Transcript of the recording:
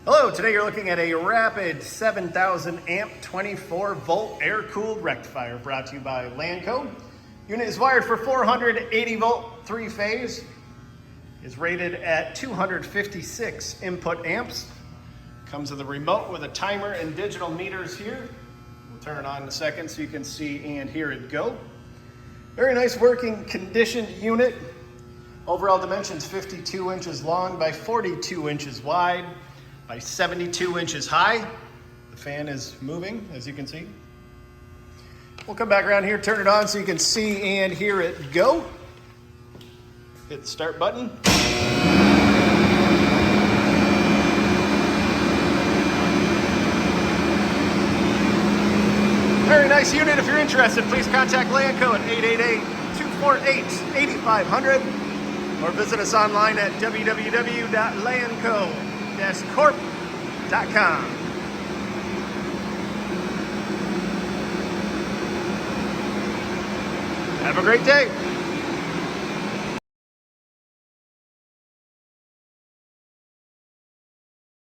Hello, today you're looking at a Rapid 7,000 amp 24 volt air-cooled rectifier brought to you by Lanco. Unit is wired for 480 volt, 3-phase. Is rated at 256 input amps. Comes with a remote with a timer and digital meters here. We'll turn it on in a second so you can see and hear it go. Very nice working conditioned unit. Overall dimensions 52 inches long by 42 inches wide by 72 inches high. The fan is moving, as you can see. We'll come back around here, turn it on so you can see and hear it go. Hit the start button. Very nice unit. If you're interested, please contact Lanco at 888-248-8500 or visit us online at www.lanco-corp.com. Have a great day.